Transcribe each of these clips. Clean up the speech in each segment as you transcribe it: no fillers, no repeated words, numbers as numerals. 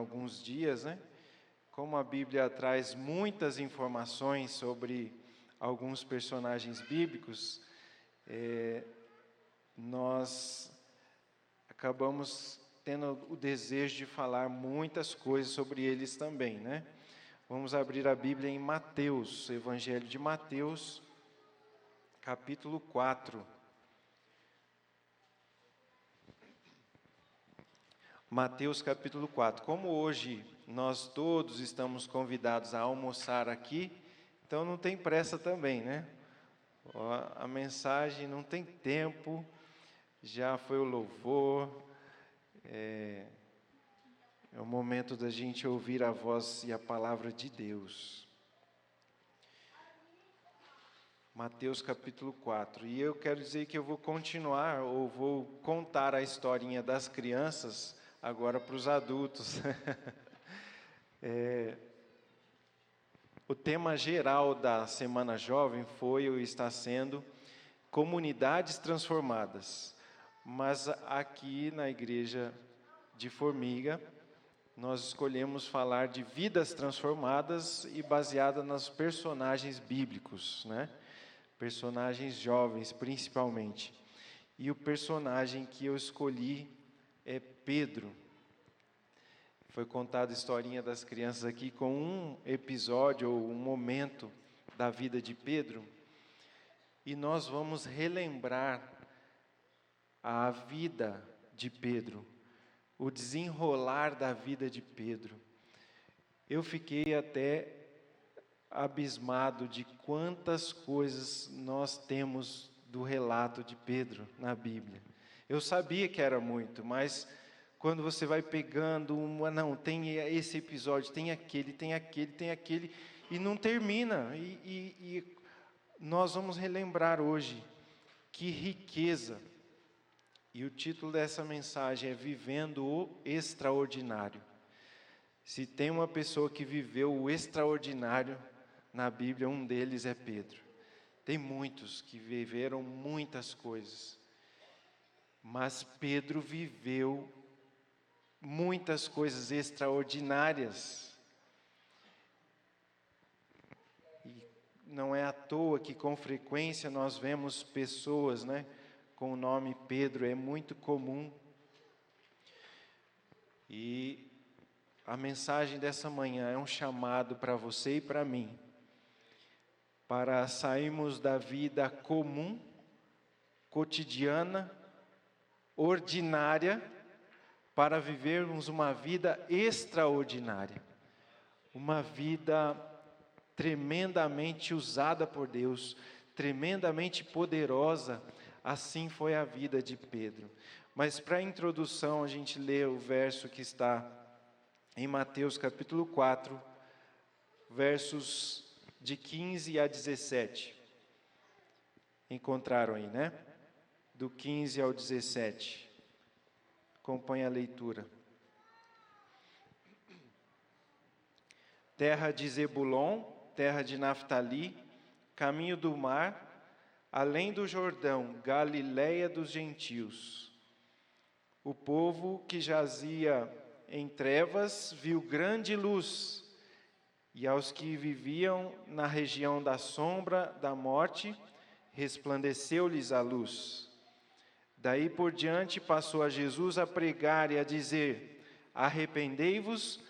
alguns dias, né? Como a Bíblia traz muitas informações sobre alguns personagens bíblicos, nós acabamos tendo o desejo de falar muitas coisas sobre eles também, né? Vamos abrir a Bíblia em Mateus, Evangelho de Mateus, capítulo 4. Mateus capítulo 4. Como hoje nós todos estamos convidados a almoçar aqui, então não tem pressa também, né? A mensagem não tem tempo, já foi o louvor, é o momento da gente ouvir a voz e a palavra de Deus. Mateus capítulo 4. E eu quero dizer que eu vou continuar, ou vou contar a historinha das crianças agora para os adultos. O tema geral da Semana Jovem foi ou está sendo comunidades transformadas. Mas aqui na igreja de Formiga, nós escolhemos falar de vidas transformadas e baseada nos personagens bíblicos, né? Personagens jovens, principalmente. E o personagem que eu escolhi é Pedro. Foi contada a historinha das crianças aqui com um episódio ou um momento da vida de Pedro. E nós vamos relembrar a vida de Pedro, o desenrolar da vida de Pedro. Eu fiquei até abismado de quantas coisas nós temos do relato de Pedro na Bíblia. Eu sabia que era muito, mas quando você vai pegando não, tem esse episódio, tem aquele, e não termina. E nós vamos relembrar hoje que riqueza. E o título dessa mensagem é Vivendo o Extraordinário. Se tem uma pessoa que viveu o extraordinário na Bíblia, um deles é Pedro. Tem muitos que viveram muitas coisas, mas Pedro viveu muitas coisas extraordinárias. E não é à toa que com frequência nós vemos pessoas, né, com o nome Pedro, é muito comum. E a mensagem dessa manhã é um chamado para você e para mim, para sairmos da vida comum, cotidiana, ordinária, para vivermos uma vida extraordinária, uma vida tremendamente usada por Deus, tremendamente poderosa. Assim foi a vida de Pedro. Mas para a introdução, a gente lê o verso que está em Mateus capítulo 4, versos de 15 a 17. Encontraram aí, né? Do 15 ao 17. Acompanhe a leitura. Terra de Zebulon, terra de Naftali, caminho do mar, além do Jordão, Galileia dos gentios. O povo que jazia em trevas viu grande luz, e aos que viviam na região da sombra da morte, resplandeceu-lhes a luz. Daí por diante passou a Jesus a pregar e a dizer: arrependei-vos,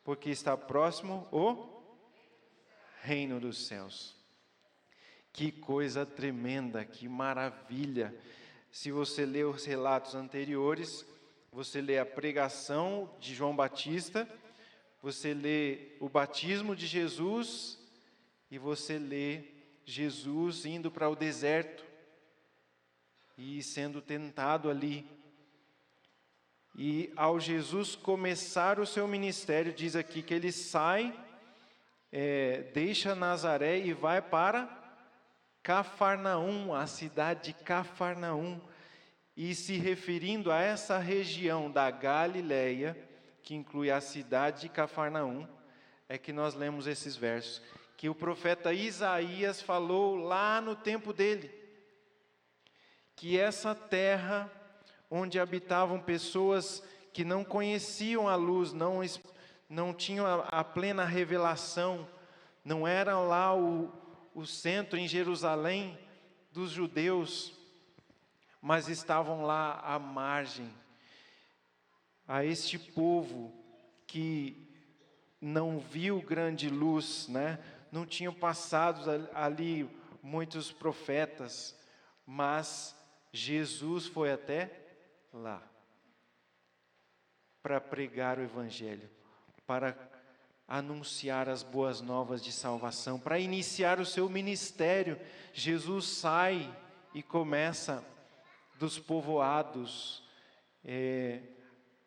porque está próximo o reino dos céus. Que coisa tremenda, que maravilha! Se você lê os relatos anteriores, você lê a pregação de João Batista, você lê o batismo de Jesus e você lê Jesus indo para o deserto e sendo tentado ali. E ao Jesus começar o seu ministério, diz aqui que ele sai, deixa Nazaré e vai para Cafarnaum, a cidade de Cafarnaum. E se referindo a essa região da Galileia, que inclui a cidade de Cafarnaum, é que nós lemos esses versos, que o profeta Isaías falou lá no tempo dele, que essa terra onde habitavam pessoas que não conheciam a luz, não tinham a plena revelação, não era lá o centro em Jerusalém dos judeus, mas estavam lá à margem, a este povo que não viu grande luz, né? Não tinham passado ali muitos profetas, mas Jesus foi até lá para pregar o Evangelho, para anunciar as boas novas de salvação, para iniciar o seu ministério. Jesus sai e começa dos povoados,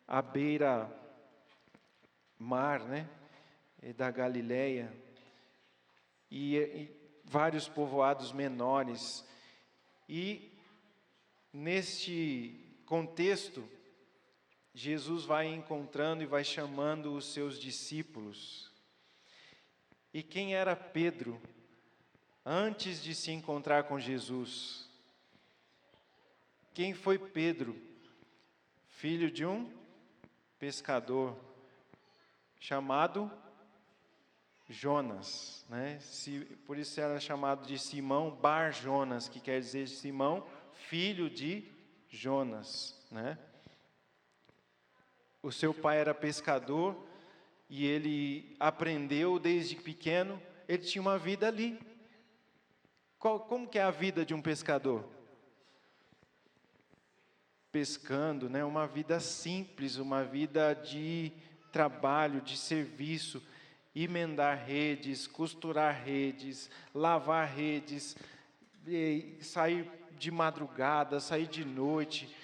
à beira-mar, né, da Galileia, e vários povoados menores. E neste contexto, Jesus vai encontrando e vai chamando os seus discípulos. E quem era Pedro antes de se encontrar com Jesus? Quem foi Pedro? Filho de um pescador chamado Jonas, né? Por isso era chamado de Simão Bar Jonas, que quer dizer Simão, filho de Jonas, né? O seu pai era pescador e ele aprendeu desde pequeno, ele tinha uma vida ali. Como que é a vida de um pescador? Pescando, né? Uma vida simples, uma vida de trabalho, de serviço, emendar redes, costurar redes, lavar redes, sair de madrugada, sair de noite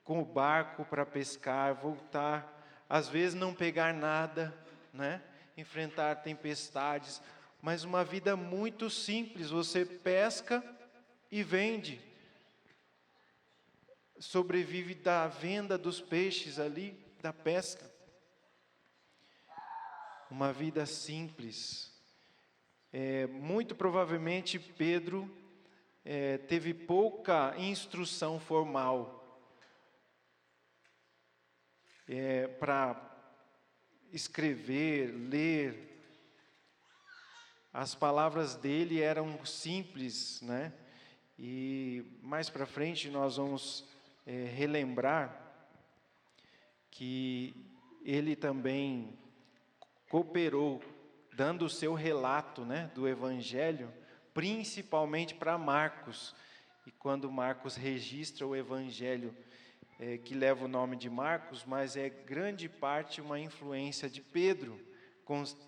com o barco para pescar, voltar, às vezes não pegar nada, né? Enfrentar tempestades, mas uma vida muito simples. Você pesca e vende, sobrevive da venda dos peixes ali, da pesca. Uma vida simples. Muito provavelmente Pedro teve pouca instrução formal para escrever, ler. As palavras dele eram simples, né? E mais para frente nós vamos relembrar que ele também cooperou, dando o seu relato, né, do Evangelho, principalmente para Marcos. E quando Marcos registra o Evangelho, que leva o nome de Marcos, mas é grande parte uma influência de Pedro,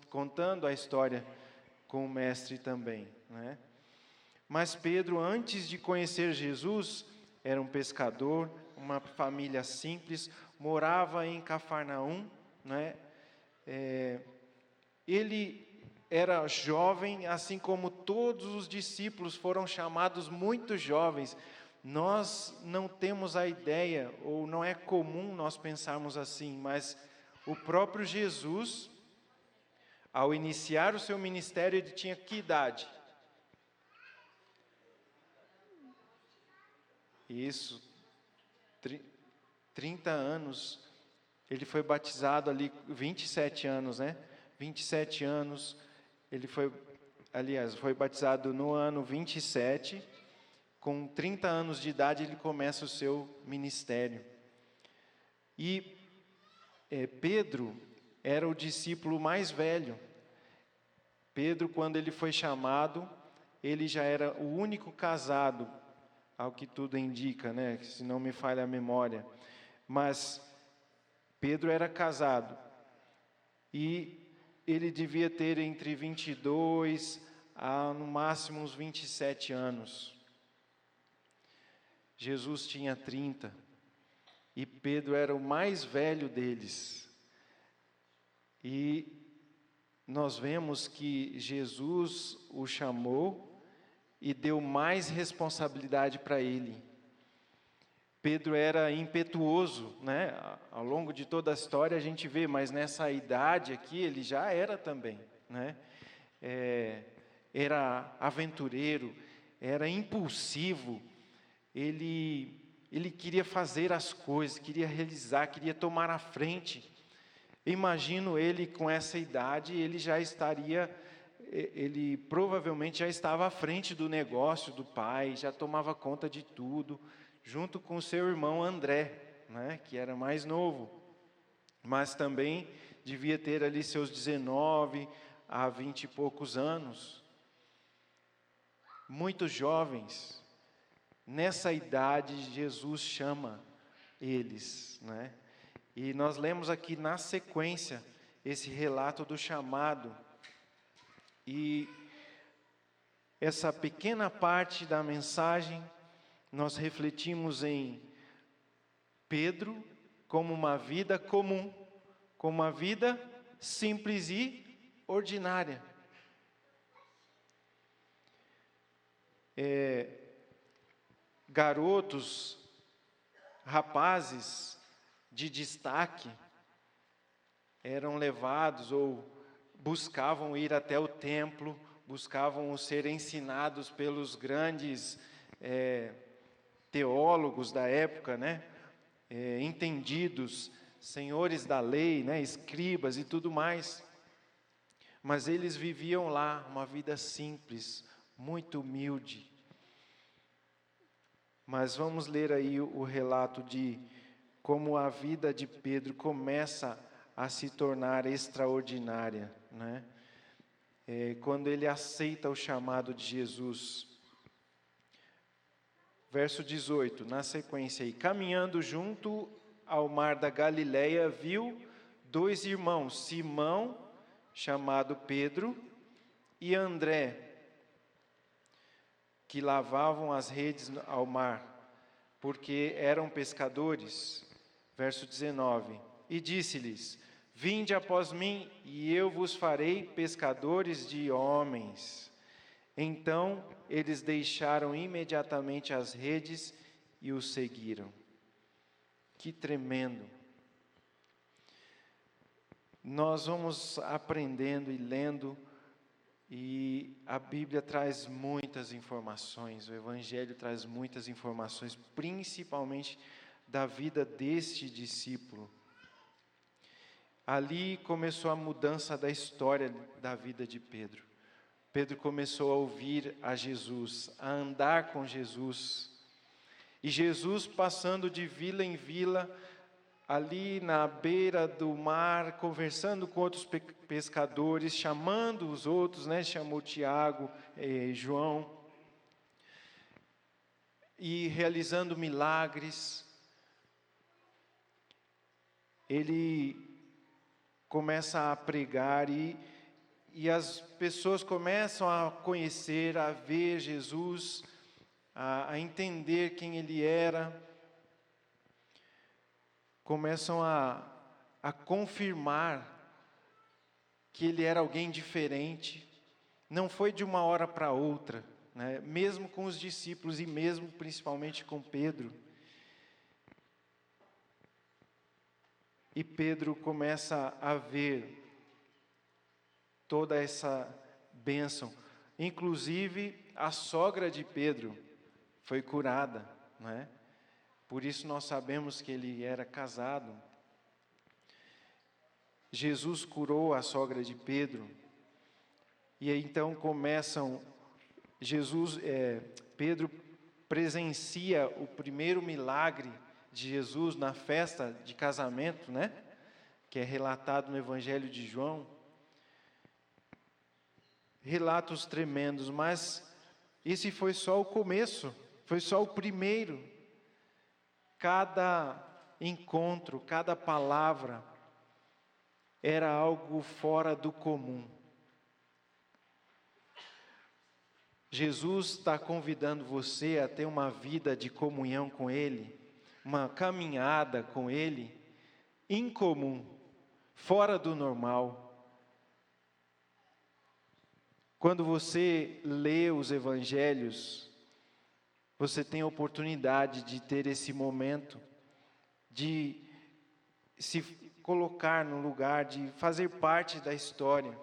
contando a história com o mestre também, né? Mas Pedro, antes de conhecer Jesus, era um pescador, uma família simples, morava em Cafarnaum, né? Ele era jovem, assim como todos os discípulos foram chamados muito jovens. Nós não temos a ideia, ou não é comum nós pensarmos assim, mas o próprio Jesus, ao iniciar o seu ministério, ele tinha que idade? Isso, 30 anos. Ele foi batizado ali, 27 anos, né? 27 anos, ele foi batizado no ano 27, com 30 anos de idade ele começa o seu ministério. E Pedro era o discípulo mais velho. Pedro, quando ele foi chamado, ele já era o único casado, ao que tudo indica, né? Se não me falha a memória. Mas Pedro era casado e ele devia ter entre 22 a no máximo uns 27 anos. Jesus tinha 30 e Pedro era o mais velho deles. E nós vemos que Jesus o chamou e deu mais responsabilidade para ele. Pedro era impetuoso, né? Ao longo de toda a história a gente vê, mas nessa idade aqui ele já era também, né? Era aventureiro, era impulsivo, ele queria fazer as coisas, queria realizar, queria tomar a frente. Imagino ele com essa idade, ele provavelmente já estava à frente do negócio do pai, já tomava conta de tudo, junto com seu irmão André, né, que era mais novo, mas também devia ter ali seus 19 a 20 e poucos anos. Muitos jovens, nessa idade Jesus chama eles, né? E nós lemos aqui na sequência esse relato do chamado. E essa pequena parte da mensagem, nós refletimos em Pedro como uma vida comum, como uma vida simples e ordinária. Garotos, rapazes de destaque eram levados ou buscavam ir até o templo, buscavam ser ensinados pelos grandes teólogos da época, né? Entendidos, senhores da lei, né? Escribas e tudo mais. Mas eles viviam lá uma vida simples, muito humilde. Mas vamos ler aí o relato de como a vida de Pedro começa a se tornar extraordinária, né? Quando ele aceita o chamado de Jesus. Verso 18, na sequência aí. Caminhando junto ao mar da Galileia, viu 2 irmãos, Simão, chamado Pedro, e André, que lavavam as redes ao mar, porque eram pescadores. Verso 19, e disse-lhes: vinde após mim, e eu vos farei pescadores de homens. Então eles deixaram imediatamente as redes e o seguiram. Que tremendo! Nós vamos aprendendo e lendo, e a Bíblia traz muitas informações, o Evangelho traz muitas informações, principalmente da vida deste discípulo. Ali começou a mudança da história da vida de Pedro. Pedro começou a ouvir a Jesus, a andar com Jesus. E Jesus passando de vila em vila, ali na beira do mar, conversando com outros pescadores, chamando os outros, né? Chamou Tiago, João, e realizando milagres. Ele começa a pregar e as pessoas começam a conhecer, a ver Jesus, a entender quem ele era. Começam a confirmar que ele era alguém diferente. Não foi de uma hora para outra, né? Mesmo com os discípulos e mesmo principalmente com Pedro. E Pedro começa a ver toda essa bênção. Inclusive, a sogra de Pedro foi curada, né? Por isso nós sabemos que ele era casado. Jesus curou a sogra de Pedro. E aí, então Pedro presencia o primeiro milagre de Jesus na festa de casamento, né? Que é relatado no Evangelho de João. Relatos tremendos, mas esse foi só o começo, foi só o primeiro. Cada encontro, cada palavra era algo fora do comum. Jesus está convidando você a ter uma vida de comunhão com Ele, uma caminhada com Ele, incomum, fora do normal. Quando você lê os evangelhos, você tem a oportunidade de ter esse momento, de se colocar no lugar, de fazer parte da história.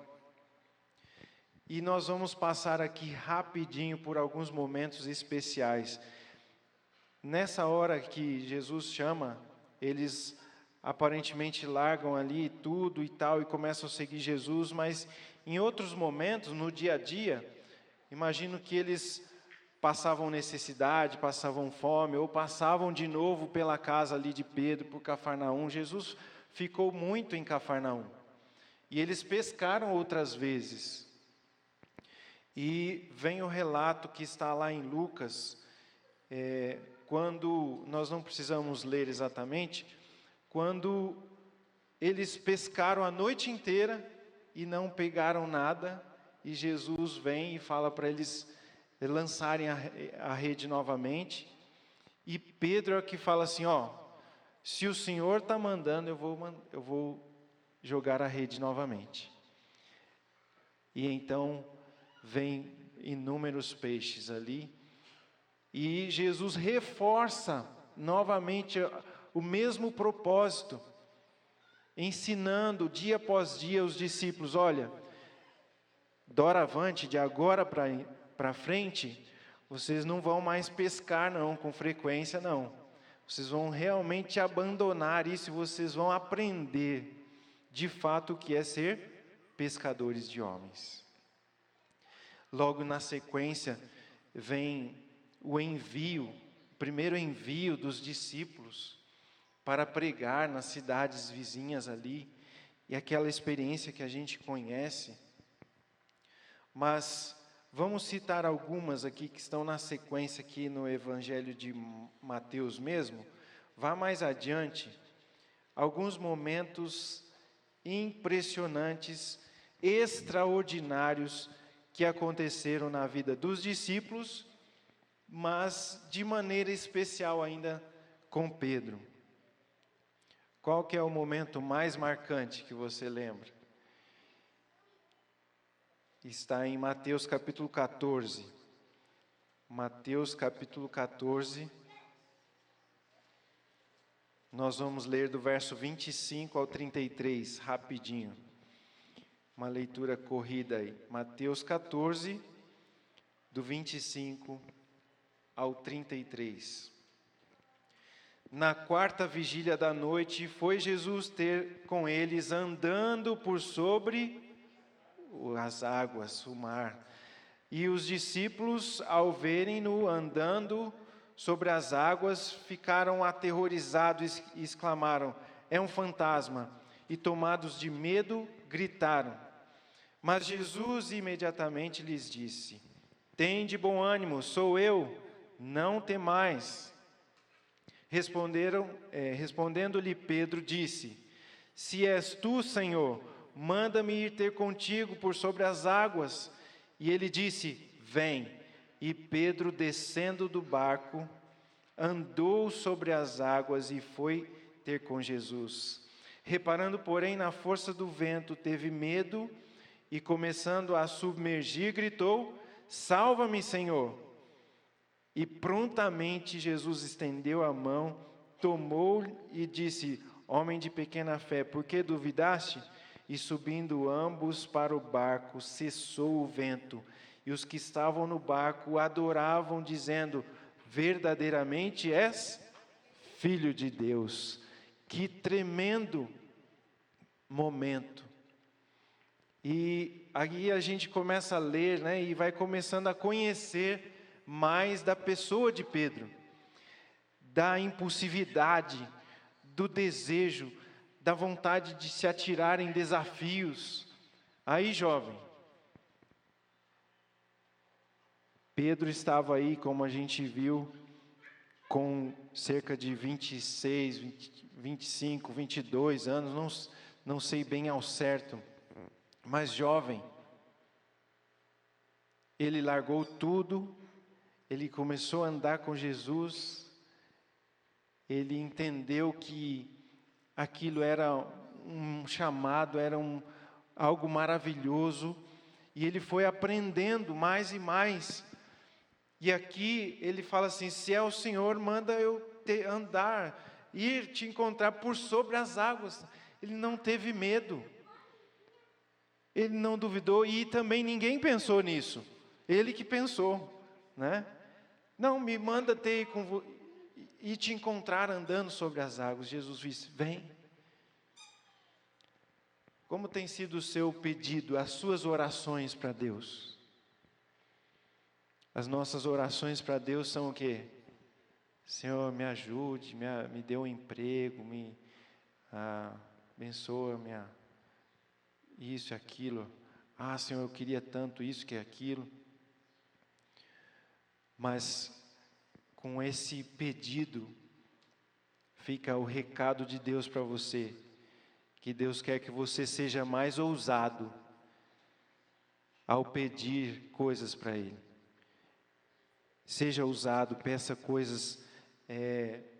E nós vamos passar aqui rapidinho por alguns momentos especiais. Nessa hora que Jesus chama eles aparentemente largam ali tudo e tal e começam a seguir Jesus, mas em outros momentos, no dia a dia, imagino que eles passavam necessidade, passavam fome, ou passavam de novo pela casa ali de Pedro, por Cafarnaum. Jesus ficou muito em Cafarnaum. E eles pescaram outras vezes. E vem o relato que está lá em Lucas, quando, nós não precisamos ler exatamente, quando eles pescaram a noite inteira e não pegaram nada, e Jesus vem e fala para eles lançarem a rede novamente, e Pedro é que fala assim, se o Senhor está mandando, eu vou jogar a rede novamente. E então vem inúmeros peixes ali, e Jesus reforça novamente o mesmo propósito, ensinando dia após dia os discípulos, olha, doravante, de agora para frente, vocês não vão mais pescar não, com frequência não, vocês vão realmente abandonar isso, e vocês vão aprender de fato o que é ser pescadores de homens. Logo na sequência, vem o primeiro envio dos discípulos para pregar nas cidades vizinhas ali, e aquela experiência que a gente conhece. Mas vamos citar algumas aqui que estão na sequência aqui no Evangelho de Mateus mesmo. Vá mais adiante, alguns momentos impressionantes, extraordinários, que aconteceram na vida dos discípulos, mas de maneira especial ainda com Pedro. Qual que é o momento mais marcante que você lembra? Está em Mateus capítulo 14. Mateus capítulo 14. Nós vamos ler do verso 25 ao 33, rapidinho. Uma leitura corrida aí. Mateus 14, do 25 ao 33. Na quarta vigília da noite, foi Jesus ter com eles andando por sobre as águas, o mar. E os discípulos, ao verem-no andando sobre as águas, ficaram aterrorizados e exclamaram, é um fantasma. E tomados de medo, gritaram. Mas Jesus imediatamente lhes disse, tende bom ânimo, sou eu, não temais. Respondendo-lhe Pedro, disse, se és tu, Senhor, manda-me ir ter contigo por sobre as águas. E ele disse, vem. E Pedro, descendo do barco, andou sobre as águas e foi ter com Jesus. Reparando, porém, na força do vento, teve medo e, começando a submergir, gritou, salva-me, Senhor. E prontamente Jesus estendeu a mão, tomou e disse, homem de pequena fé, por que duvidaste? E subindo ambos para o barco, cessou o vento. E os que estavam no barco o adoravam, dizendo, verdadeiramente és Filho de Deus. Que tremendo momento. E aí a gente começa a ler, né, e vai começando a conhecer mais da pessoa de Pedro, da impulsividade, do desejo, da vontade de se atirar em desafios. Aí, jovem, Pedro estava aí, como a gente viu, com cerca de 26, 25, 22 anos, não sei bem ao certo, mas jovem, ele largou tudo, ele começou a andar com Jesus, ele entendeu que aquilo era um chamado, era algo maravilhoso, e ele foi aprendendo mais e mais. E aqui ele fala assim, se é o Senhor, manda eu andar, ir te encontrar por sobre as águas. Ele não teve medo, ele não duvidou, e também ninguém pensou nisso, ele que pensou, né? Não, me manda ir te encontrar andando sobre as águas. Jesus disse, vem. Como tem sido o seu pedido, as suas orações para Deus? As nossas orações para Deus são o quê? Senhor, me ajude, me dê um emprego, me abençoa, isso e aquilo. Senhor, eu queria tanto isso que aquilo. Mas com esse pedido, fica o recado de Deus para você, que Deus quer que você seja mais ousado ao pedir coisas para Ele. Seja ousado, peça coisas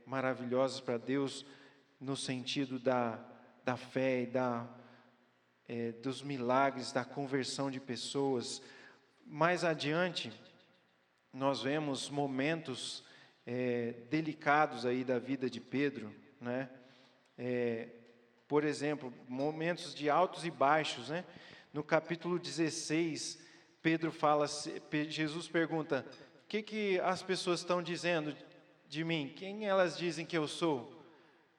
maravilhosas para Deus, no sentido da fé e dos milagres, da conversão de pessoas. Mais adiante, nós vemos momentos delicados aí da vida de Pedro, né? Por exemplo, momentos de altos e baixos, né? No capítulo 16, Jesus pergunta: o que as pessoas estão dizendo de mim? Quem elas dizem que eu sou?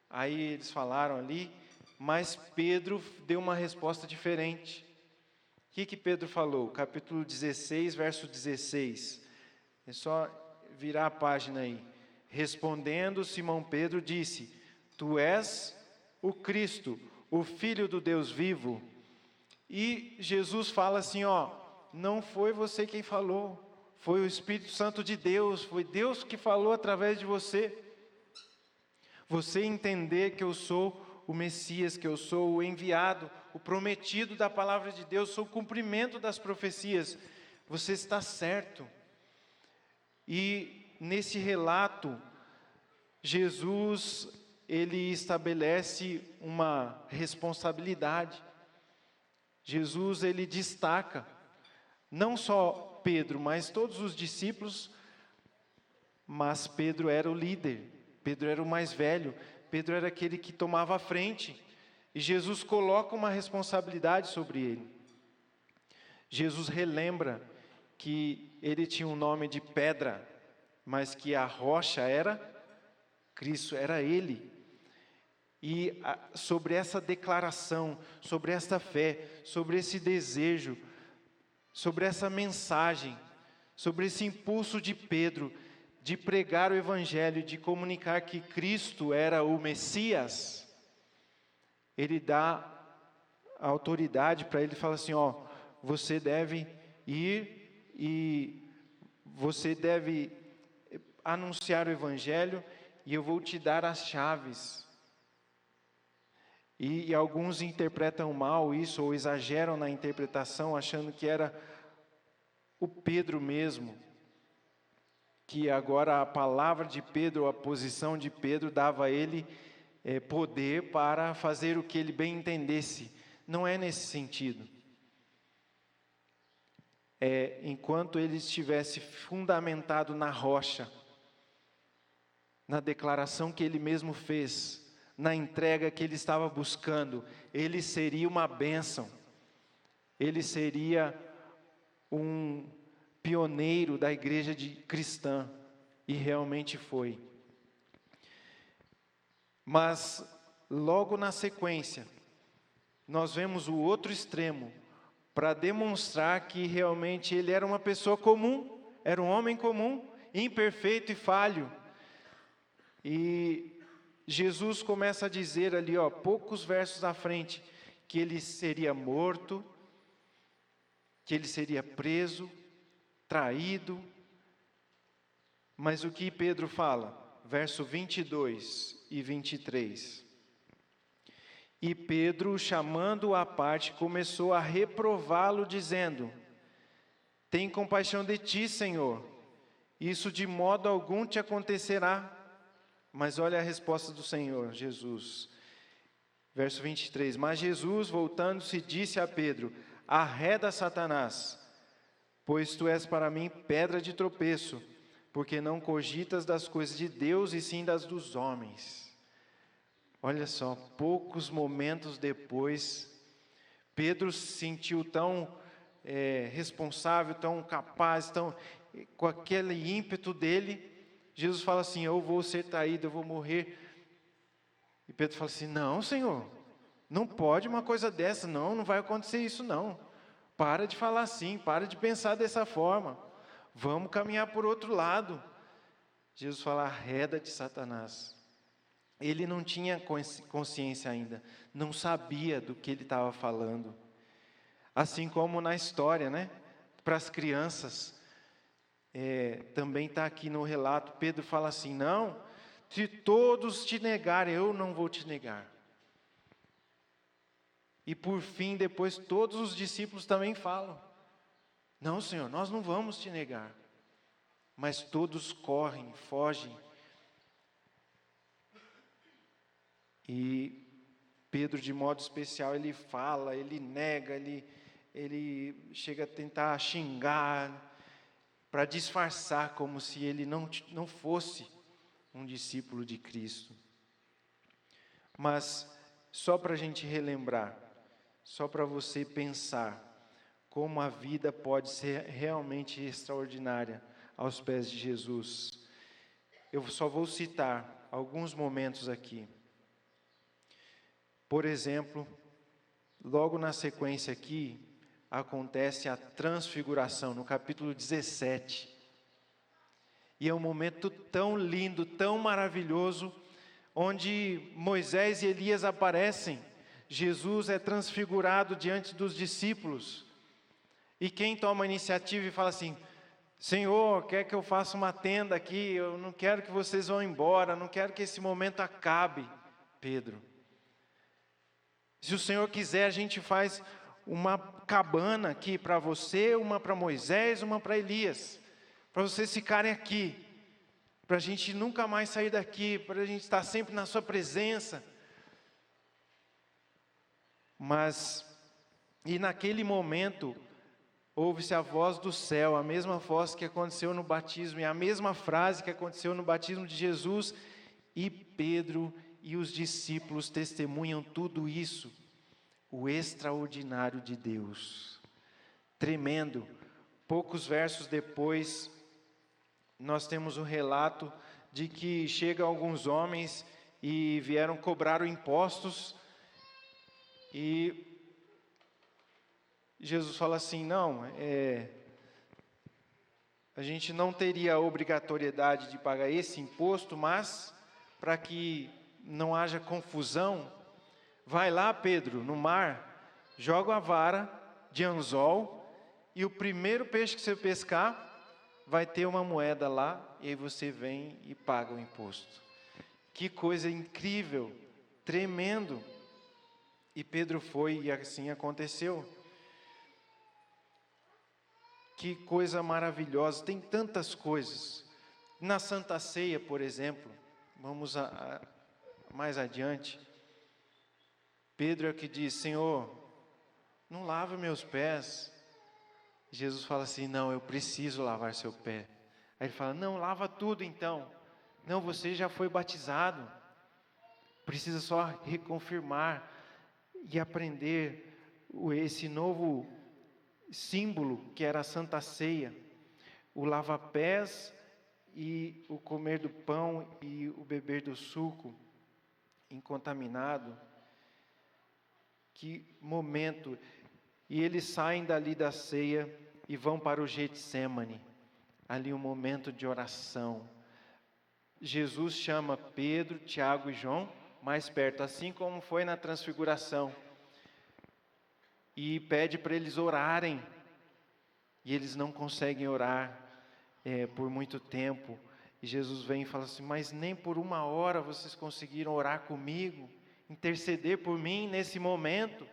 Aí eles falaram ali, mas Pedro deu uma resposta diferente. O que Pedro falou? Capítulo 16, verso 16. É só virar a página aí. Respondendo, Simão Pedro disse: Tu és o Cristo, o Filho do Deus vivo. E Jesus fala assim, não foi você quem falou, foi o Espírito Santo de Deus, foi Deus que falou através de você. Você entender que eu sou o Messias, que eu sou o enviado, o prometido da palavra de Deus, sou o cumprimento das profecias, você está certo. E nesse relato, Jesus, ele estabelece uma responsabilidade. Jesus, ele destaca, não só Pedro, mas todos os discípulos, mas Pedro era o líder, Pedro era o mais velho, Pedro era aquele que tomava a frente, e Jesus coloca uma responsabilidade sobre ele. Jesus relembra que ele tinha um nome de pedra, mas que a rocha era Cristo, era ele. E sobre essa declaração, sobre essa fé, sobre esse desejo, sobre essa mensagem, sobre esse impulso de Pedro, de pregar o Evangelho, de comunicar que Cristo era o Messias, ele dá a autoridade para ele, fala assim, você deve ir e você deve anunciar o Evangelho e eu vou te dar as chaves. E alguns interpretam mal isso, ou exageram na interpretação, achando que era o Pedro mesmo, que agora a palavra de Pedro, a posição de Pedro, dava a ele poder para fazer o que ele bem entendesse. Não é nesse sentido. Enquanto ele estivesse fundamentado na rocha, na declaração que ele mesmo fez, na entrega que ele estava buscando, ele seria uma bênção, ele seria um pioneiro da igreja cristã, e realmente foi. Mas, logo na sequência, nós vemos o outro extremo, para demonstrar que realmente ele era uma pessoa comum, era um homem comum, imperfeito e falho. E Jesus começa a dizer ali, poucos versos à frente, que ele seria morto, que ele seria preso, traído. Mas o que Pedro fala? Verso 22 e 23. E Pedro, chamando-o à parte, começou a reprová-lo, dizendo: Tem compaixão de ti, Senhor, isso de modo algum te acontecerá. Mas olha a resposta do Senhor, Jesus. Verso 23. Mas Jesus, voltando-se, disse a Pedro: Arreda, Satanás, pois tu és para mim pedra de tropeço, porque não cogitas das coisas de Deus, e sim das dos homens. Olha só, poucos momentos depois, Pedro se sentiu tão responsável, tão capaz, com aquele ímpeto dele. Jesus fala assim: eu vou ser traído, eu vou morrer. E Pedro fala assim: não, Senhor, Não pode uma coisa dessa, não, não vai acontecer isso não. Para de falar assim, para de pensar dessa forma. Vamos caminhar por outro lado. Jesus fala, arreda de Satanás. Ele não tinha consciência ainda, não sabia do que ele estava falando. Assim como na história, né? Para as crianças, também está aqui no relato, Pedro fala assim, não, se todos te negarem, eu não vou te negar. E por fim, depois, todos os discípulos também falam, não, Senhor, nós não vamos te negar. Mas todos correm, fogem. E Pedro, de modo especial, ele fala, ele nega, ele chega a tentar xingar, para disfarçar, como se ele não fosse um discípulo de Cristo. Mas, só para a gente relembrar, só para você pensar, como a vida pode ser realmente extraordinária aos pés de Jesus. Eu só vou citar alguns momentos aqui. Por exemplo, logo na sequência aqui, acontece a transfiguração, no capítulo 17. E é um momento tão lindo, tão maravilhoso, onde Moisés e Elias aparecem. Jesus é transfigurado diante dos discípulos. E quem toma a iniciativa e fala assim, Senhor, quer que eu faça uma tenda aqui? Eu não quero que vocês vão embora, não quero que esse momento acabe. Pedro. Se o Senhor quiser, a gente faz uma cabana aqui para você, uma para Moisés, uma para Elias. Para vocês ficarem aqui. Para a gente nunca mais sair daqui, para a gente estar sempre na sua presença. Mas, e naquele momento, ouve-se a voz do céu, a mesma voz que aconteceu no batismo, e a mesma frase que aconteceu no batismo de Jesus, e Pedro e os discípulos testemunham tudo isso, o extraordinário de Deus. Tremendo. Poucos versos depois, nós temos um relato de que chegam alguns homens e vieram cobrar impostos, e Jesus fala assim, não, a gente não teria a obrigatoriedade de pagar esse imposto, mas para que não haja confusão, vai lá, Pedro, no mar, joga a vara de anzol, e o primeiro peixe que você pescar, vai ter uma moeda lá, e aí você vem e paga o imposto. Que coisa incrível, tremendo. E Pedro foi, e assim aconteceu. Que coisa maravilhosa, tem tantas coisas. Na Santa Ceia, por exemplo, vamos mais adiante, Pedro é que diz, Senhor, não lava meus pés. Jesus fala assim, não, eu preciso lavar seu pé. Aí ele fala, não, lava tudo então. Não, você já foi batizado, precisa só reconfirmar e aprender esse novo símbolo que era a Santa Ceia, o lava-pés e o comer do pão e o beber do suco incontaminado. Que momento! E eles saem dali da ceia e vão para o Getsêmani, ali um momento de oração. Jesus chama Pedro, Tiago e João mais perto, assim como foi na transfiguração, e pede para eles orarem, e eles não conseguem orar por muito tempo, e Jesus vem e fala assim, mas nem por uma hora vocês conseguiram orar comigo, interceder por mim nesse momento.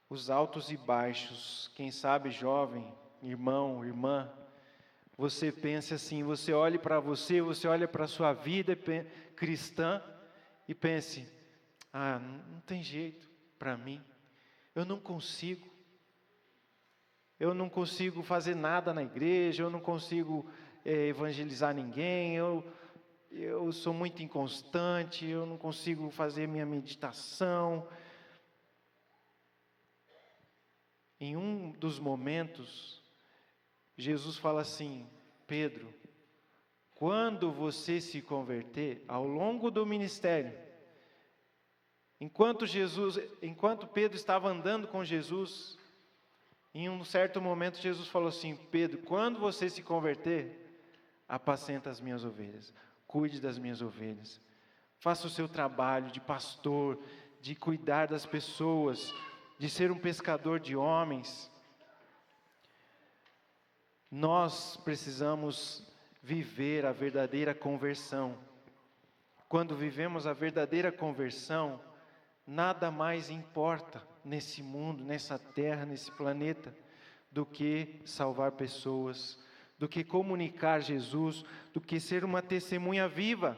Os altos e baixos, quem sabe jovem, irmão, irmã, você pensa assim, você olha para você olha para a sua vida cristã e pense, não tem jeito para mim, eu não consigo fazer nada na igreja, eu não consigo evangelizar ninguém, eu sou muito inconstante, eu não consigo fazer minha meditação. Em um dos momentos, Jesus fala assim, Pedro, quando você se converter, ao longo do ministério, enquanto Pedro estava andando com Jesus, em um certo momento Jesus falou assim: Pedro, quando você se converter, apacenta as minhas ovelhas, cuide das minhas ovelhas, faça o seu trabalho de pastor, de cuidar das pessoas, de ser um pescador de homens. Nós precisamos viver a verdadeira conversão. Quando vivemos a verdadeira conversão, nada mais importa nesse mundo, nessa terra, nesse planeta, do que salvar pessoas, do que comunicar Jesus, do que ser uma testemunha viva.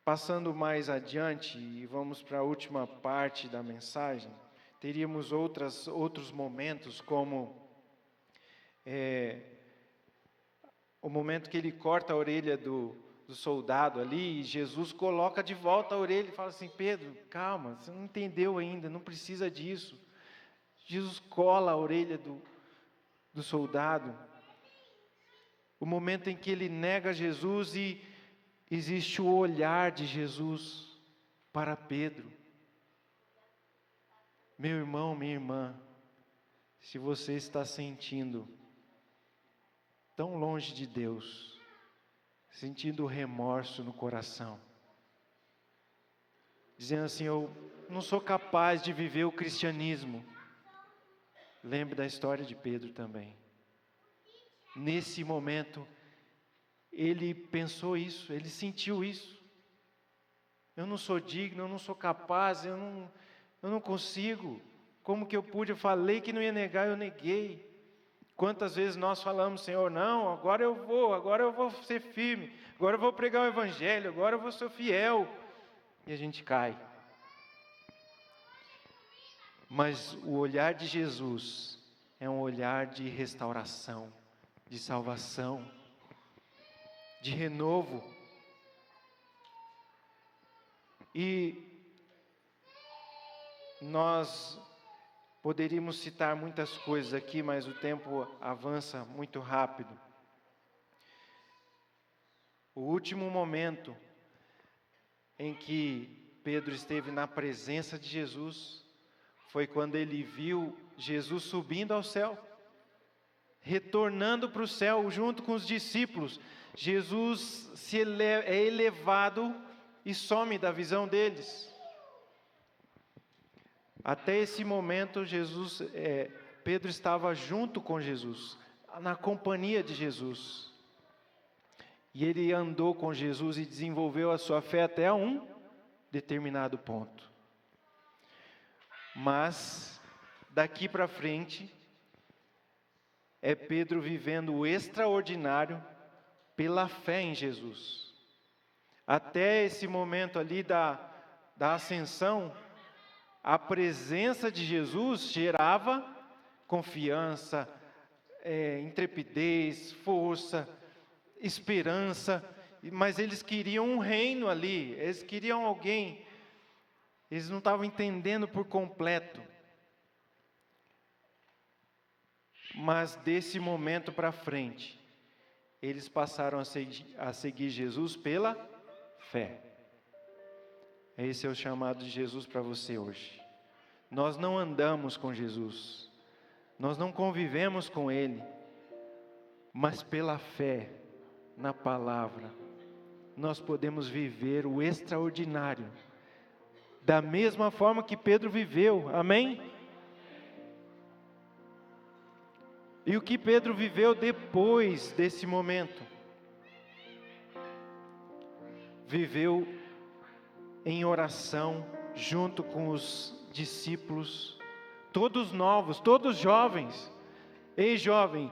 Passando mais adiante, e vamos para a última parte da mensagem, teríamos outros momentos, como o momento que ele corta a orelha do soldado ali, e Jesus coloca de volta a orelha e fala assim: Pedro, calma, você não entendeu ainda, não precisa disso. Jesus cola a orelha do soldado. O momento em que ele nega Jesus e existe o olhar de Jesus para Pedro. Meu irmão, minha irmã, se você está sentindo tão longe de Deus, sentindo remorso no coração, dizendo assim: eu não sou capaz de viver o cristianismo. Lembre da história de Pedro também. Nesse momento, ele pensou isso, ele sentiu isso. Eu não sou digno, eu não sou capaz, eu não consigo. Como que eu pude? Eu falei que não ia negar, eu neguei. Quantas vezes nós falamos: Senhor, não, agora eu vou ser firme, agora eu vou pregar o Evangelho, agora eu vou ser fiel. E a gente cai. Mas o olhar de Jesus é um olhar de restauração, de salvação, de renovo. E nós poderíamos citar muitas coisas aqui, mas o tempo avança muito rápido. O último momento em que Pedro esteve na presença de Jesus foi quando ele viu Jesus subindo ao céu, retornando para o céu junto com os discípulos. Jesus é elevado e some da visão deles. Até esse momento, Pedro estava junto com Jesus, na companhia de Jesus. E ele andou com Jesus e desenvolveu a sua fé até um determinado ponto. Mas, daqui para frente, é Pedro vivendo o extraordinário pela fé em Jesus. Até esse momento ali da ascensão, a presença de Jesus gerava confiança, intrepidez, força, esperança, mas eles queriam um reino ali, eles queriam alguém, eles não estavam entendendo por completo. Mas desse momento para frente, eles passaram a seguir Jesus pela fé. Esse é o chamado de Jesus para você hoje. Nós não andamos com Jesus, nós não convivemos com Ele, mas pela fé na palavra, nós podemos viver o extraordinário, da mesma forma que Pedro viveu, amém? E o que Pedro viveu depois desse momento? Viveu em oração, junto com os discípulos, todos novos, todos jovens. Ei, jovem,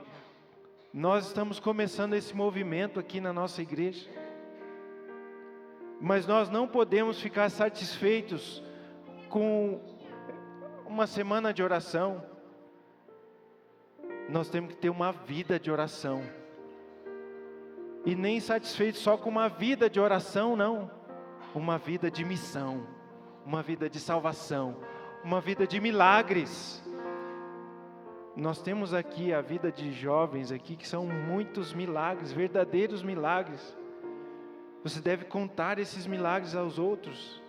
nós estamos começando esse movimento aqui na nossa igreja, mas nós não podemos ficar satisfeitos com uma semana de oração. Nós temos que ter uma vida de oração, e nem satisfeito só com uma vida de oração, não. Uma vida de missão, uma vida de salvação, uma vida de milagres. Nós temos aqui a vida de jovens aqui que são muitos milagres, verdadeiros milagres. Você deve contar esses milagres aos outros.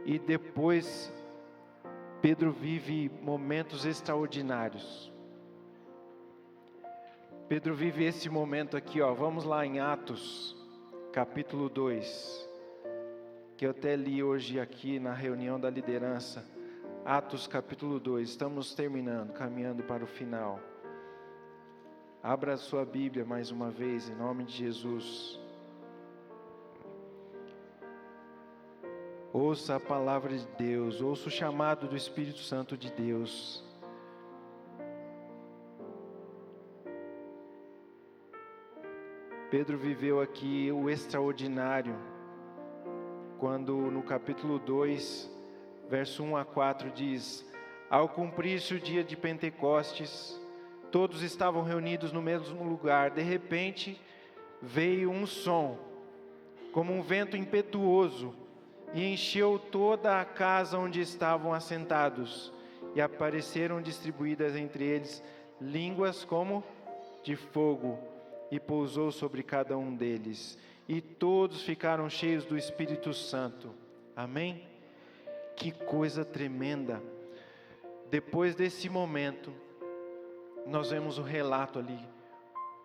E depois, Pedro vive momentos extraordinários. Pedro vive esse momento aqui, ó. Vamos lá em Atos, capítulo 2, que eu até li hoje aqui na reunião da liderança. Atos, capítulo 2, estamos terminando, caminhando para o final. Abra a sua Bíblia mais uma vez, em nome de Jesus. Ouça a palavra de Deus, ouça o chamado do Espírito Santo de Deus. Pedro viveu aqui o extraordinário, quando no capítulo 2, verso 1 a 4 diz: ao cumprir-se o dia de Pentecostes, todos estavam reunidos no mesmo lugar. De repente, veio um som, como um vento impetuoso, e encheu toda a casa onde estavam assentados. E apareceram distribuídas entre eles línguas como de fogo, e pousou sobre cada um deles. E todos ficaram cheios do Espírito Santo. Amém? Que coisa tremenda! Depois desse momento, nós vemos o relato ali.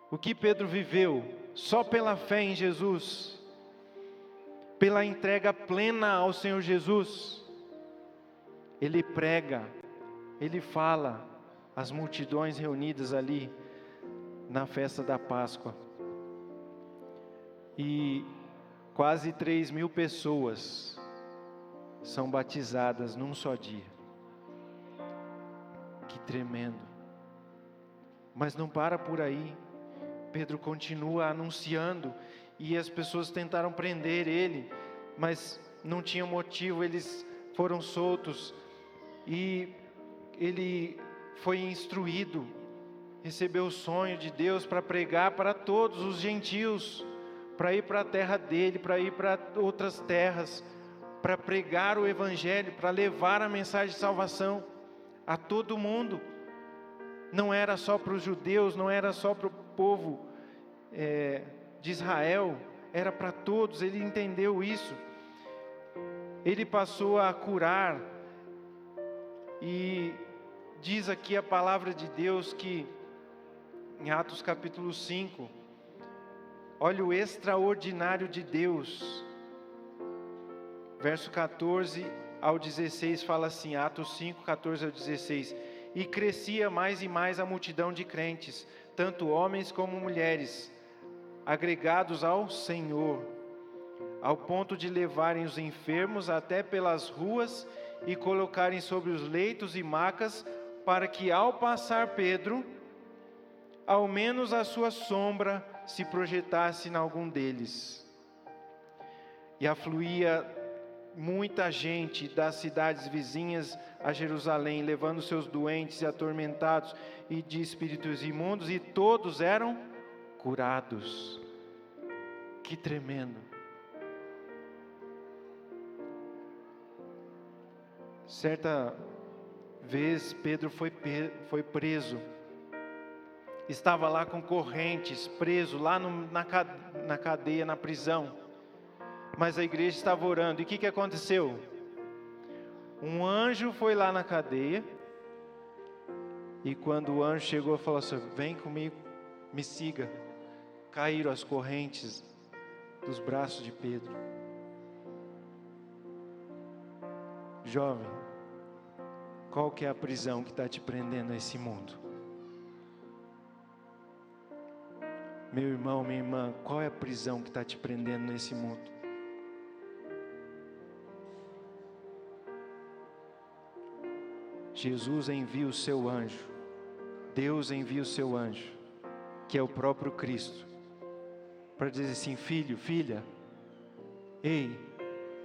O que Pedro viveu só pela fé em Jesus, pela entrega plena ao Senhor Jesus. Ele prega, ele fala às multidões reunidas ali na festa da Páscoa. E quase 3.000 pessoas são batizadas num só dia. Que tremendo! Mas não para por aí. Pedro continua anunciando, e as pessoas tentaram prender ele, mas não tinha motivo, eles foram soltos, e ele foi instruído, recebeu o sonho de Deus para pregar para todos os gentios, para ir para a terra dele, para ir para outras terras, para pregar o Evangelho, para levar a mensagem de salvação a todo mundo. Não era só para os judeus, não era só para o povo de Israel, era para todos. Ele entendeu isso. Ele passou a curar, e diz aqui a palavra de Deus que em Atos capítulo 5, olha o extraordinário de Deus, verso 14 ao 16 fala assim, Atos 5, 14 ao 16: e crescia mais e mais a multidão de crentes, tanto homens como mulheres, agregados ao Senhor, ao ponto de levarem os enfermos até pelas ruas e colocarem sobre os leitos e macas, para que ao passar Pedro, ao menos a sua sombra se projetasse em algum deles. E afluía muita gente das cidades vizinhas a Jerusalém, levando seus doentes e atormentados e de espíritos imundos, e todos eram curados. Que tremendo! Certa vez Pedro foi preso, estava lá com correntes, preso lá na cadeia, na prisão, mas a igreja estava orando. E o que aconteceu? Um anjo foi lá na cadeia, e quando o anjo chegou, falou assim: vem comigo, me siga. Caíram as correntes dos braços de Pedro. Jovem, qual que é a prisão que está te prendendo a esse mundo? Meu irmão, minha irmã, qual é a prisão que está te prendendo nesse mundo? Jesus envia o seu anjo, Deus envia o seu anjo, que é o próprio Cristo, para dizer assim: filho, filha, ei,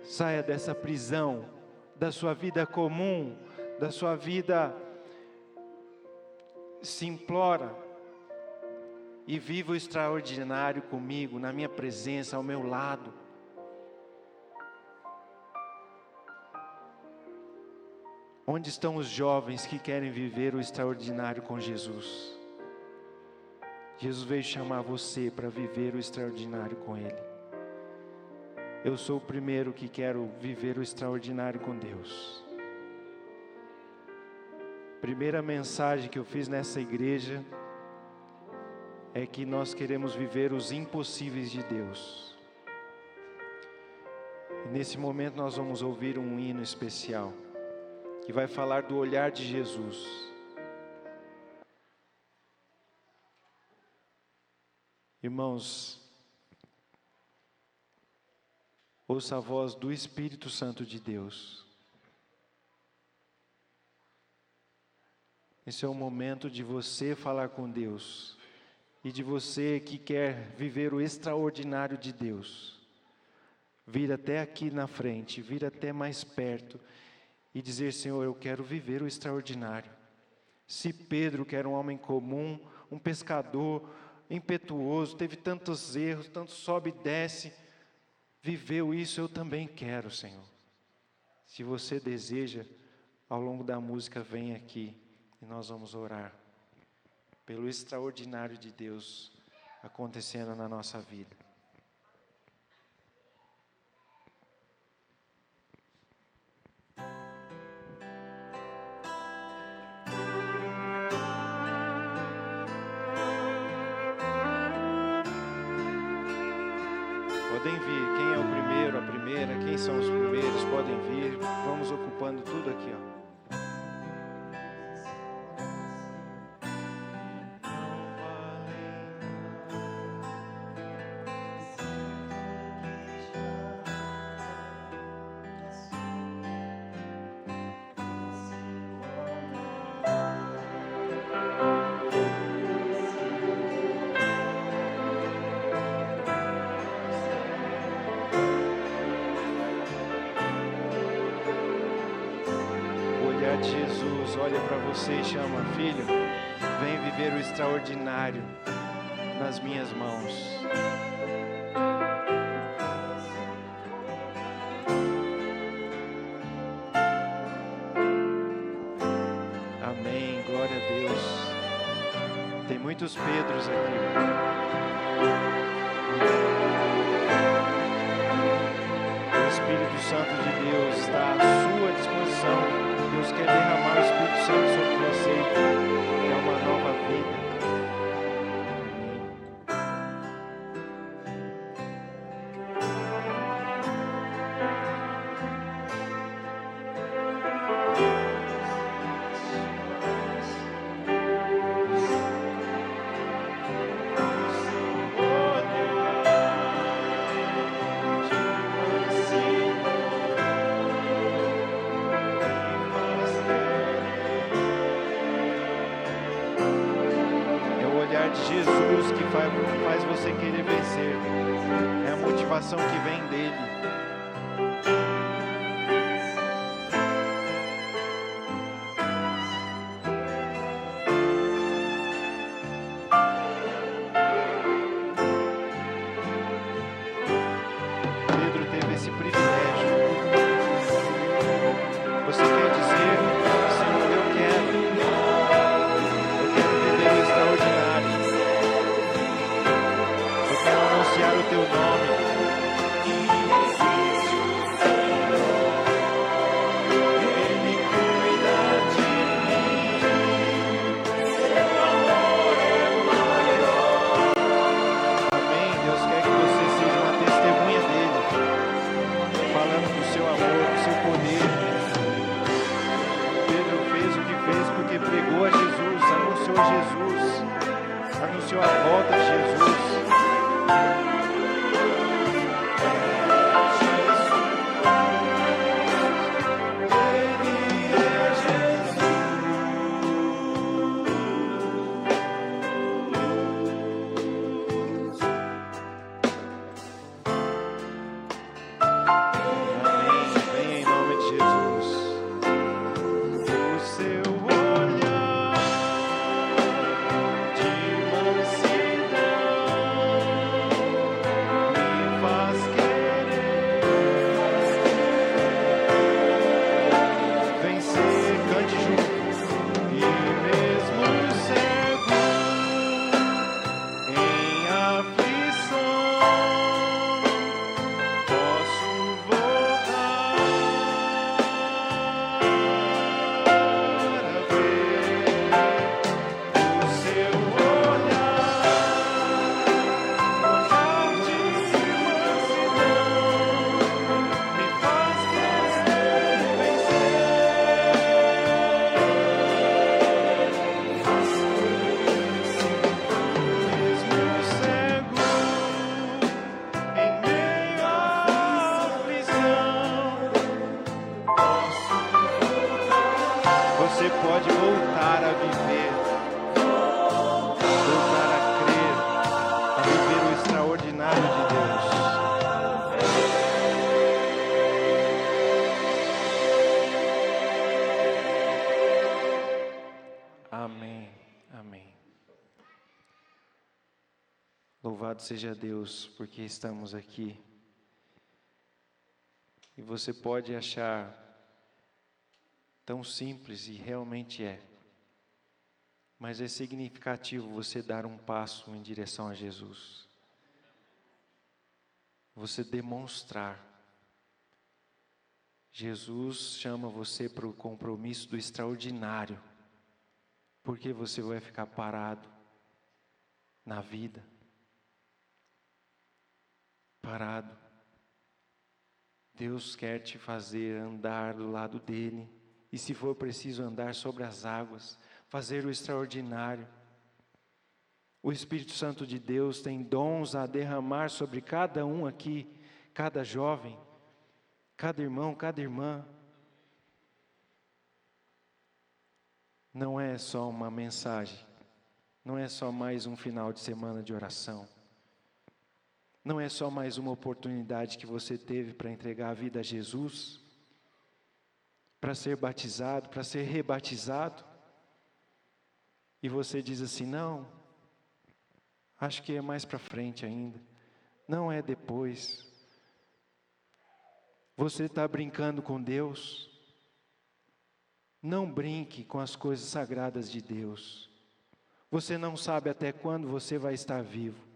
saia dessa prisão, da sua vida comum, da sua vida simplória, e viva o extraordinário comigo, na minha presença, ao meu lado. Onde estão os jovens que querem viver o extraordinário com Jesus? Jesus veio chamar você para viver o extraordinário com Ele. Eu sou o primeiro que quero viver o extraordinário com Deus. Primeira mensagem que eu fiz nessa igreja é que nós queremos viver os impossíveis de Deus. E nesse momento nós vamos ouvir um hino especial que vai falar do olhar de Jesus. Irmãos, ouça a voz do Espírito Santo de Deus. Esse é o momento de você falar com Deus e de você que quer viver o extraordinário de Deus. Vir até aqui na frente, vir até mais perto e dizer: Senhor, eu quero viver o extraordinário. Se Pedro, que era um homem comum, um pescador impetuoso, teve tantos erros, tanto sobe e desce, viveu isso, eu também quero, Senhor. Se você deseja, ao longo da música, vem aqui e nós vamos orar pelo extraordinário de Deus acontecendo na nossa vida. Podem vir, quem é o primeiro, a primeira, quem são os primeiros, podem vir. Vamos ocupando tudo aqui, ó. Jesus olha para você e chama: filho, vem viver o extraordinário nas minhas mãos. Amém, glória a Deus. Tem muitos Pedros aqui. O Espírito Santo de Deus está à sua disposição. Deus quer derramar o Espírito Santo sobre você. É uma nova vida. Jesus que faz você querer vencer. É a motivação que vem dele. Pedro teve esse privilégio. Você quer dizer: Senhor, eu quero viver o extraordinário. Quero anunciar o teu nome. Ele cuida de mim. Seu amor é maior. Amém. Deus quer que você seja uma testemunha dele, falando do seu amor, do seu poder. Pedro fez o que fez porque pregou a Jesus, anunciou Jesus, anunciou a volta de Jesus. Louvado seja Deus, porque estamos aqui. E você pode achar tão simples, e realmente é. Mas é significativo você dar um passo em direção a Jesus. Você demonstrar. Jesus chama você para o compromisso do extraordinário. Porque você vai ficar parado na vida. Parado. Deus quer te fazer andar do lado dele. E se for preciso andar sobre as águas, fazer o extraordinário. O Espírito Santo de Deus tem dons a derramar sobre cada um aqui, cada jovem, cada irmão, cada irmã. Não é só uma mensagem, não é só mais um final de semana de oração. Não é só mais uma oportunidade que você teve para entregar a vida a Jesus, para ser batizado, para ser rebatizado. E você diz assim, não, acho que é mais para frente ainda. Não é depois. Você está brincando com Deus? Não brinque com as coisas sagradas de Deus. Você não sabe até quando você vai estar vivo.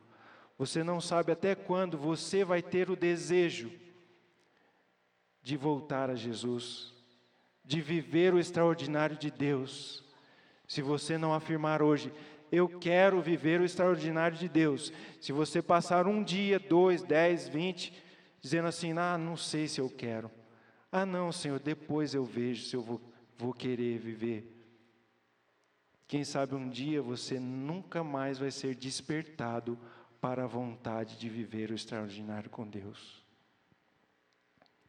Você não sabe até quando você vai ter o desejo de voltar a Jesus, de viver o extraordinário de Deus. Se você não afirmar hoje, eu quero viver o extraordinário de Deus. Se você passar um dia, 2, 10, 20, dizendo assim, não sei se eu quero. Não, Senhor, depois eu vejo se eu vou querer viver. Quem sabe um dia você nunca mais vai ser despertado para a vontade de viver o extraordinário com Deus.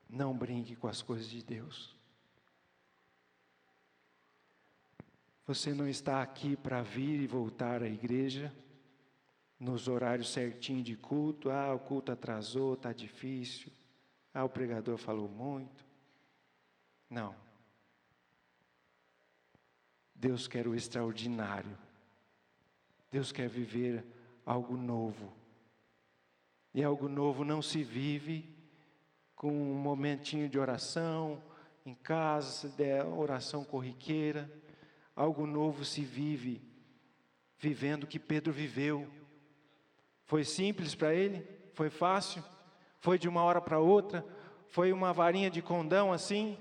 Não brinque com as coisas de Deus. Você não está aqui para vir e voltar à igreja nos horários certinhos de culto. O culto atrasou, está difícil. O pregador falou muito. Não. Deus quer o extraordinário. Deus quer viver algo novo. E algo novo não se vive com um momentinho de oração em casa, se der oração corriqueira. Algo novo se vive vivendo o que Pedro viveu. Foi simples para ele? Foi fácil? Foi de uma hora para outra? Foi uma varinha de condão assim?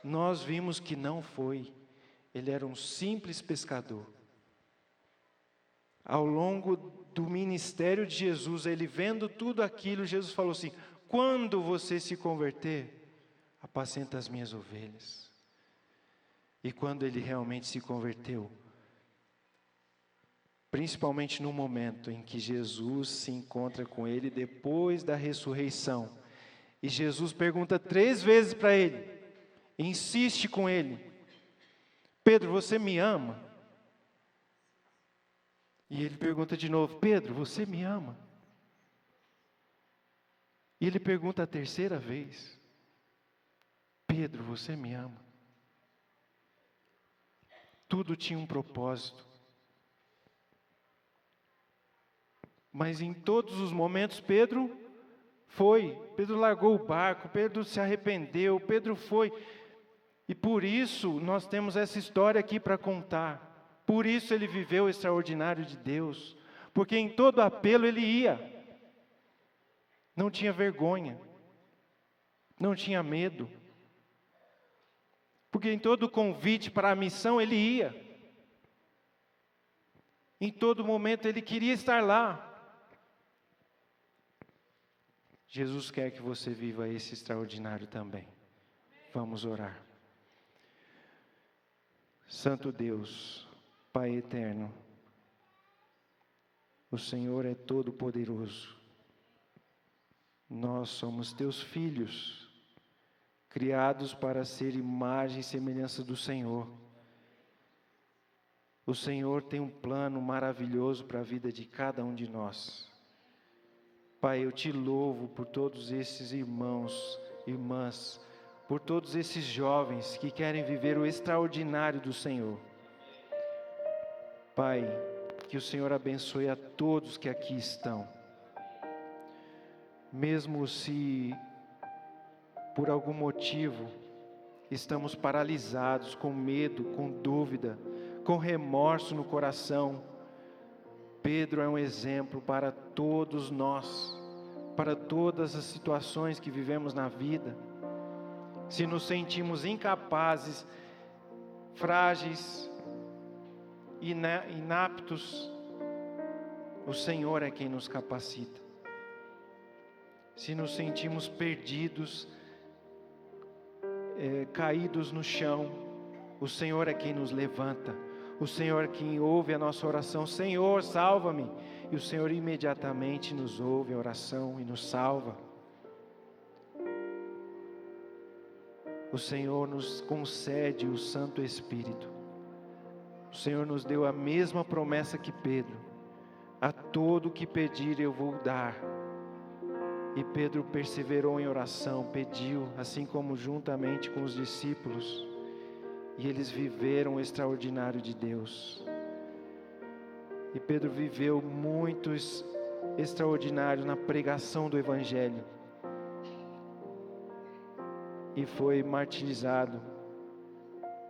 Nós vimos que não foi. Ele era um simples pescador. Ao longo do ministério de Jesus, ele vendo tudo aquilo, Jesus falou assim, quando você se converter, apacenta as minhas ovelhas. E quando ele realmente se converteu, principalmente no momento em que Jesus se encontra com ele depois da ressurreição, e Jesus pergunta 3 vezes para ele, insiste com ele, Pedro, você me ama? E ele pergunta de novo, Pedro, você me ama? E ele pergunta a 3ª vez, Pedro, você me ama? Tudo tinha um propósito. Mas em todos os momentos Pedro largou o barco, Pedro se arrependeu, Pedro foi. E por isso nós temos essa história aqui para contar. Por isso ele viveu o extraordinário de Deus. Porque em todo apelo ele ia. Não tinha vergonha. Não tinha medo. Porque em todo convite para a missão ele ia. Em todo momento ele queria estar lá. Jesus quer que você viva esse extraordinário também. Vamos orar. Santo Deus, Pai eterno, o Senhor é todo poderoso. Nós somos teus filhos, criados para ser imagem e semelhança do Senhor. O Senhor tem um plano maravilhoso para a vida de cada um de nós. Pai, eu te louvo por todos esses irmãos, irmãs, por todos esses jovens que querem viver o extraordinário do Senhor. Pai, que o Senhor abençoe a todos que aqui estão. mesmo se por algum motivo estamos paralisados, com medo, com dúvida, com remorso no coração, Pedro é um exemplo para todos nós, para todas as situações que vivemos na vida. Se nos sentimos incapazes, frágeis, inaptos, o Senhor é quem nos capacita. Se nos sentimos perdidos, caídos no chão, o Senhor é quem nos levanta. O Senhor é quem ouve a nossa oração: Senhor, salva-me. E o Senhor imediatamente nos ouve a oração e nos salva. O Senhor nos concede o Santo Espírito. O Senhor nos deu a mesma promessa que Pedro: a todo o que pedir eu vou dar. E Pedro perseverou em oração, pediu, assim como juntamente com os discípulos, e eles viveram o extraordinário de Deus. E Pedro viveu muito extraordinário na pregação do Evangelho. E foi martirizado,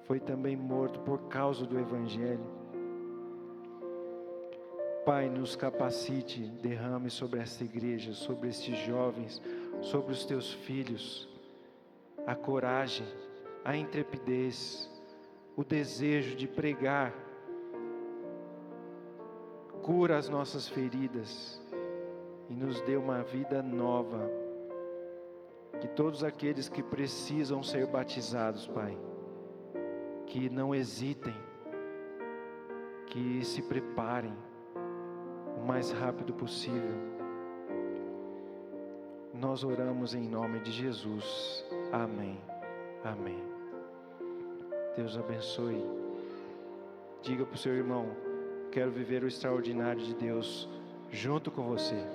foi também morto por causa do Evangelho. Pai, nos capacite, derrame sobre esta igreja, sobre estes jovens, sobre os teus filhos, a coragem, a intrepidez, o desejo de pregar. Cura as nossas feridas e nos dê uma vida nova. Que todos aqueles que precisam ser batizados, Pai, que não hesitem, que se preparem o mais rápido possível. Nós oramos em nome de Jesus. Amém. Amém. Deus abençoe. Diga para o seu irmão: quero viver o extraordinário de Deus junto com você.